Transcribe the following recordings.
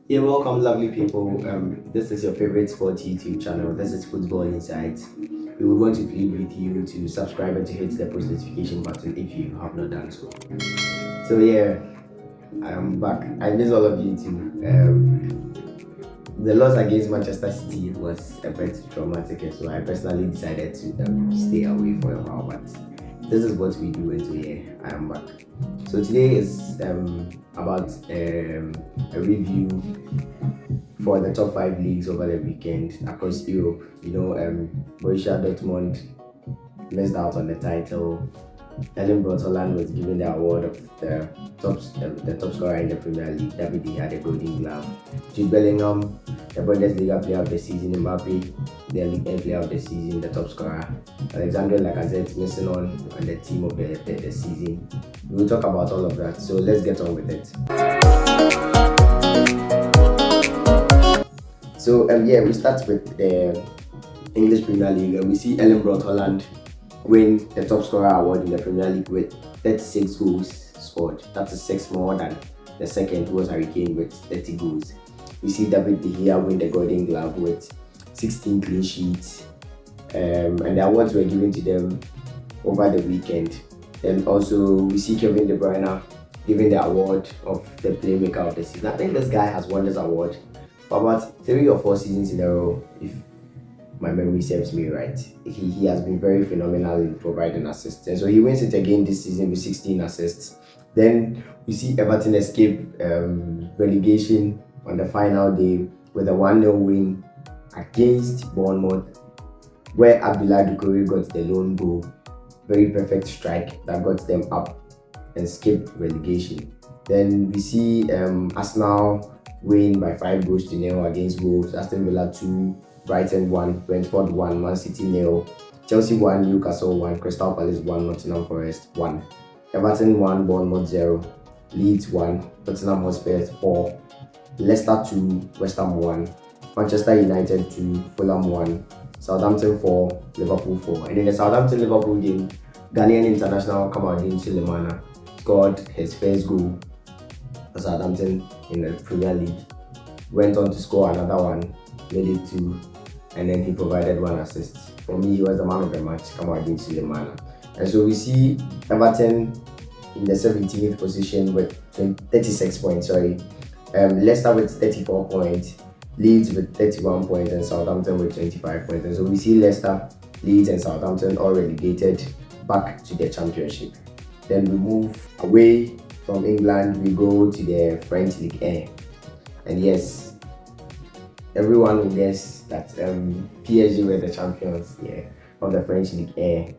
Yeah, welcome, lovely people. This is your favorite sports YouTube channel. This is Football Insights. We would want to plead with you to subscribe and to hit the post notification button if you have not done so. So yeah, I'm back. I miss all of you too. The loss against Manchester City was a bit traumatic, and so I personally decided to stay away for a while. But this is what we do, and so yeah, I am back. So today is about a review for the top five leagues over the weekend across Europe. Borussia Dortmund missed out on the title. Erling Braut Haaland was given the award of the top scorer in the Premier League. David had a Golden Glove. Jude Bellingham, the Bundesliga Player of the Season. Mbappe, the League A Player of the Season, the top scorer. Alexander Lacazette missing on the team of the season. We will talk about all of that. So let's get on with it. So yeah, we start with the English Premier League, and we see Erling Braut Haaland win the top scorer award in the Premier League with 36 goals scored. That is six more than the second, who was Harry Kane, with 30 goals. We see David De Gea win the Golden Glove with 16 clean sheets, and the awards were given to them over the weekend. Then also we see Kevin De Bruyne given the award of the Playmaker of the Season. I think this guy has won this award for about 3 or 4 seasons in a row, if my memory serves me right. He has been very phenomenal in providing assists, and so he wins it again this season with 16 assists. Then we see Everton escape relegation on the final day with a 1-0 win against Bournemouth, where Abdullah Doucouré got the lone goal. Very perfect strike that got them up and skipped relegation. Then we see Arsenal win by 5 goals to 0 against Wolves. Aston Villa 2, Brighton 1, Brentford 1, Man City 0, Chelsea 1, Newcastle 1, Crystal Palace 1, Nottingham Forest 1, Everton 1, Bournemouth 0, Leeds 1, Tottenham Hotspur 4, Leicester 2, West Ham 1, Manchester United 2, Fulham 1, Southampton 4, Liverpool 4. And in the Southampton-Liverpool game, Ghanaian international Kamaldeen Sulemana scored his first goal for Southampton in the Premier League. Went on to score another one, made it 2, and then he provided 1 assist. For me, he was the man of the match, Kamaldeen Sulemana. And so we see Everton in the 17th position with 36 points, Leicester with 34 points, Leeds with 31 points, and Southampton with 25 points. And so we see Leicester, Leeds, and Southampton all relegated back to the Championship. Then we move away from England, we go to the French League A. And yes, everyone will guess that PSG were the champions of the French League A,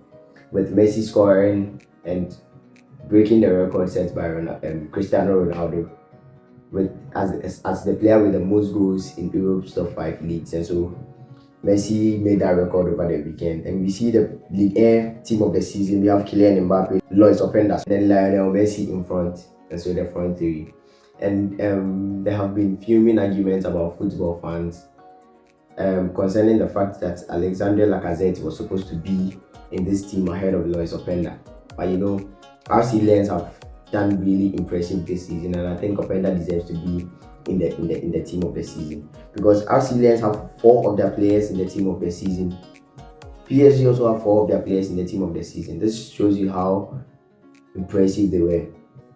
with Messi scoring and breaking the record set by Cristiano Ronaldo with as the player with the most goals in Europe's top 5 leagues. And so Messi made that record over the weekend. And we see the League A team of the season. We have Kylian Mbappe, Lois Openda, then Lionel Messi in front, and so the front three. And there have been fuming arguments about football fans concerning the fact that Alexander Lacazette was supposed to be in this team ahead of Lois Openda. But RC Lens have done really impressive this season, and I think Openda deserves to be in the team of the season, because RC Lens have 4 of their players in the team of the season. PSG also have 4 of their players in the team of the season. This shows you how impressive they were.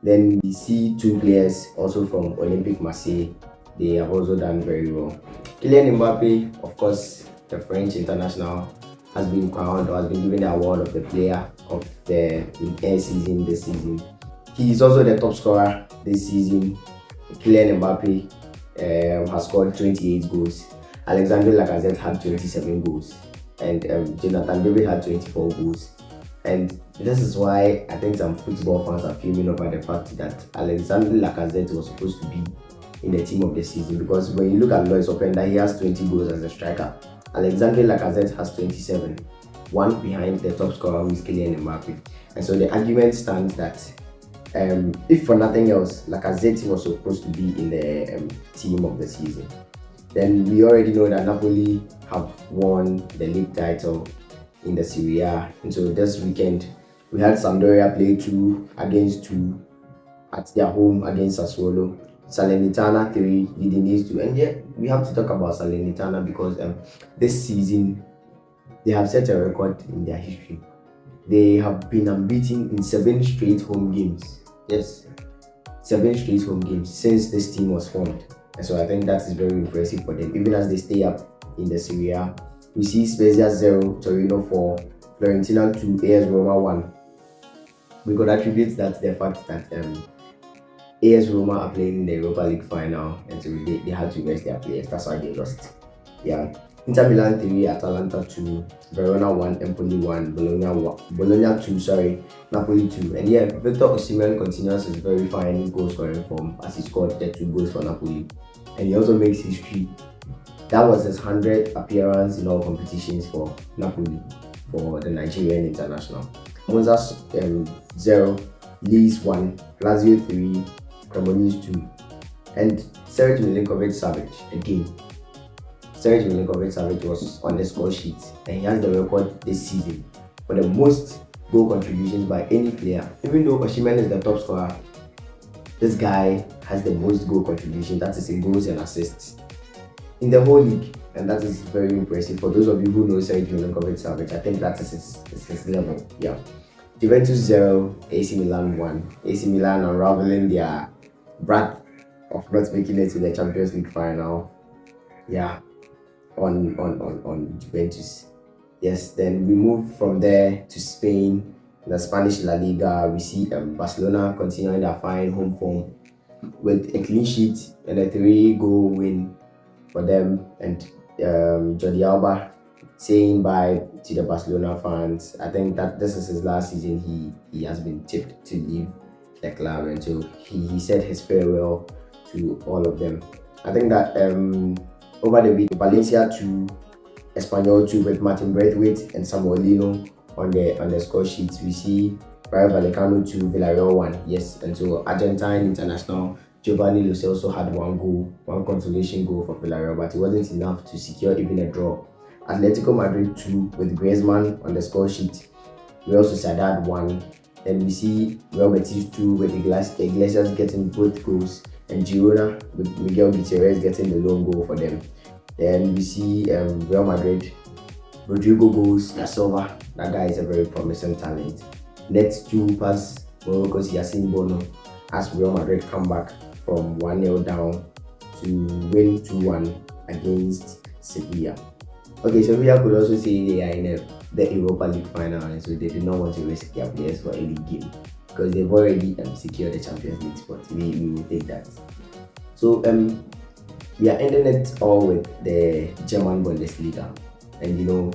Then we see 2 players also from Olympique Marseille. They have also done very well. Kylian Mbappe, of course, the French international, has been crowned or has been given the award of the player of the season this season. He is also the top scorer this season. Kylian Mbappe has scored 28 goals. Alexander Lacazette had 27 goals. And Jonathan David had 24 goals. And this is why I think some football fans are fuming over the fact that Alexander Lacazette was supposed to be in the team of the season. Because when you look at Lois Openda, he has 20 goals as a striker. Alexander Lacazette has 27, one behind the top scorer, who is Kylian Mbappe. And so the argument stands that if for nothing else, Lacazette was supposed to be in the team of the season. Then we already know that Napoli have won the league title in the Serie A. And so this weekend, we had Sampdoria play 2 against 2 at their home against Sassuolo. Salernitana 3, Udinese 2. And yeah, we have to talk about Salernitana because this season they have set a record in their history. They have been unbeaten in 7 straight home games. Yes, 7 straight home games since this team was formed. And so I think that is very impressive for them. Even as they stay up in the Serie A, we see Spezia 0, Torino 4, Fiorentina 2, AS Roma 1. We could attribute that to the fact that AS Roma are playing in the Europa League final, and so they had to rest their players. That's why they lost. Yeah. Inter Milan 3, Atalanta 2, Verona 1, Empoli 1, Bologna 2, sorry, Napoli 2. And yeah, Victor Osimhen continues his very fine goal scoring form as he scored 2 goals for Napoli. And he also makes history. That was his 100th appearance in all competitions for Napoli, for the Nigerian international. Monza 0, Leeds 1, Lazio 3, Cremonese 2. And Serge Milinkovic-Savic again. Serge Milinkovic-Savic was on the score sheet and he has the record this season for the most goal contributions by any player. Even though Osimhen is the top scorer, this guy has the most goal contribution, that is in goals and assists, in the whole league. And that is very impressive. For those of you who know Serge Milinkovic-Savic, I think that is his level. Yeah. Juventus 0, AC Milan 1. AC Milan unraveling their wrath of not making it to the Champions League final. Yeah, on Juventus. Yes, then we move from there to Spain. In the Spanish La Liga, we see Barcelona continuing their fine home form with a clean sheet and a 3-goal win for them. And Jordi Alba saying bye to the Barcelona fans. I think that this is his last season. He has been tipped to leave the club, and so he said his farewell to all of them. I think that over the week, Valencia 2, Espanyol 2 with Martin Braithwaite and Samuel Lino on the score sheets. We see Rayo Vallecano 2, Villarreal 1. Yes, and so Argentine international Giovanni Lo Celso had 1 goal, 1 consolation goal for Villarreal, but it wasn't enough to secure even a draw. Atletico Madrid 2 with Griezmann on the score sheet. Real Sociedad 1. Then we see Real Betis 2 with Iglesias getting both goals, and Girona with Miguel Gutierrez getting the lone goal for them. Then we see Real Madrid, Rodrigo goals, Da Silva. That guy is a very promising talent. Next 2 pass Morocco's Yacine Bono as Real Madrid come back from 1-0 down to win 2-1 against Sevilla. Okay, Sevilla could also say they are in the Europa League final, and so they did not want to risk their players for a league game because they've already secured the Champions League spot. We will take that. So we are ending it all with the German Bundesliga, and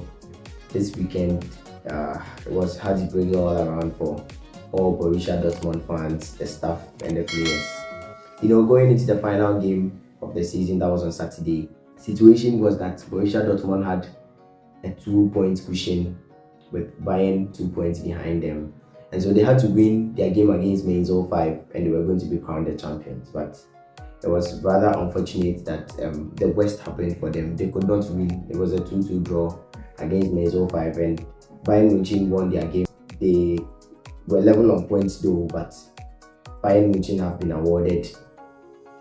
this weekend it was heartbreaking all around for all Borussia Dortmund fans, the staff, and the players. Going into the final game of the season, that was on Saturday, situation was that Borussia Dortmund had a 2-point cushion with Bayern 2 points behind them, and so they had to win their game against Mainz 05 and they were going to be crowned the champions. But it was rather unfortunate that the worst happened for them. They could not win. It was a 2-2 draw against Mainz 05 and Bayern Munich won their game. They were level on points though, but Bayern Munich have been awarded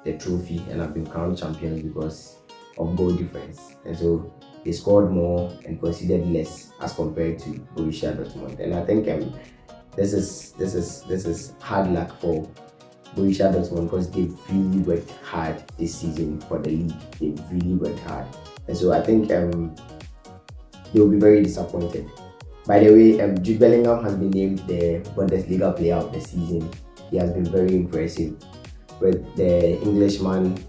the trophy and have been crowned champions because of goal difference, and so they scored more and conceded less as compared to Borussia Dortmund. And I think this is hard luck for Borussia Dortmund because they've really worked hard this season for the league. They've really worked hard, and so I think they will be very disappointed. By the way, Jude Bellingham has been named the Bundesliga player of the season. He has been very impressive, with the Englishman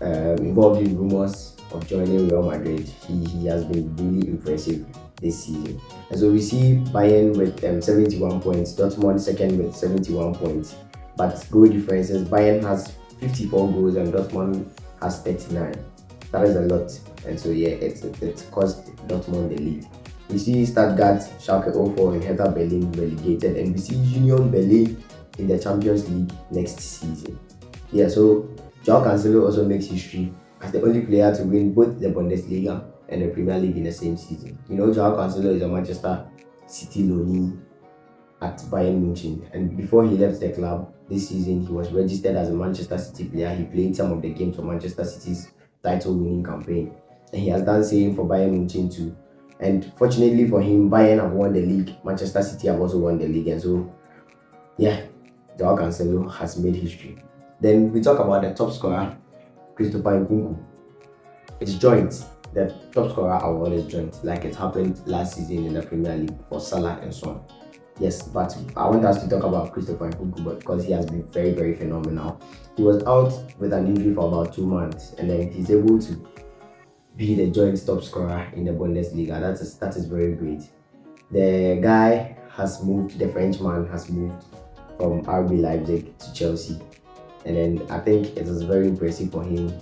involved in rumors of joining Real Madrid. He has been really impressive this season. And so we see Bayern with 71 points, Dortmund second with 71 points. But goal differences, Bayern has 54 goals and Dortmund has 39. That is a lot. And so yeah, it cost Dortmund the lead. We see Stuttgart, Schalke 04 and Hertha Berlin relegated, and we see Union Berlin in the Champions League next season. Yeah, so João Cancelo also makes history as the only player to win both the Bundesliga and the Premier League in the same season. João Cancelo is a Manchester City loanee, at Bayern Munich. And before he left the club this season, he was registered as a Manchester City player. He played some of the games for Manchester City's title-winning campaign, and he has done same for Bayern Munich too. And fortunately for him, Bayern have won the league. Manchester City have also won the league, and so yeah, Joao Cancelo has made history. Then we talk about the top scorer, Christopher Nkunku. It's joint. The top scorer award is joint, like it happened last season in the Premier League for Salah and Son. Yes, but I want us to talk about Christopher Nkunku because he has been very, very phenomenal. He was out with an injury for about 2 months, and then he's able to be the joint top scorer in the Bundesliga. That is very great. The guy has moved. The Frenchman has moved from RB Leipzig to Chelsea, and then I think it is very impressive for him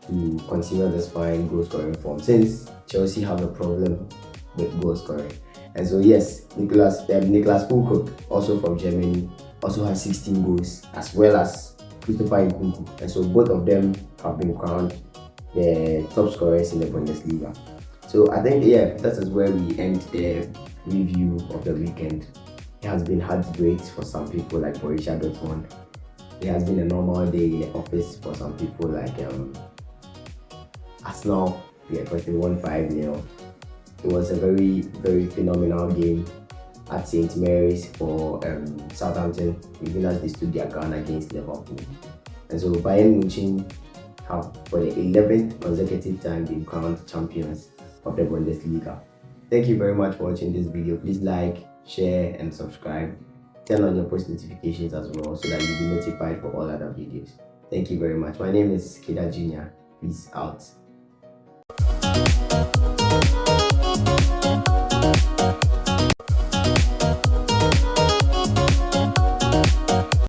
to continue this fine goal scoring form since Chelsea have a problem with goal scoring. And so yes, Nicholas Fulkrug, also from Germany, also has 16 goals, as well as Christopher Nkunku. And so both of them have been crowned the top scorers in the Bundesliga. So I think that is where we end the review of the weekend. It has been hard breaks for some people like Borussia Dortmund. It has been a normal day in the office for some people like Arsenal, because they won 5-0. It was a very, very phenomenal game at St. Mary's for Southampton, even as they stood their ground against Liverpool. And so Bayern Munich have, for the 11th consecutive time, been crowned champions of the Bundesliga. Thank you very much for watching this video. Please like, share, and subscribe. Turn on your post notifications as well so that you'll be notified for all other videos. Thank you very much. My name is Kida Jr. Peace out.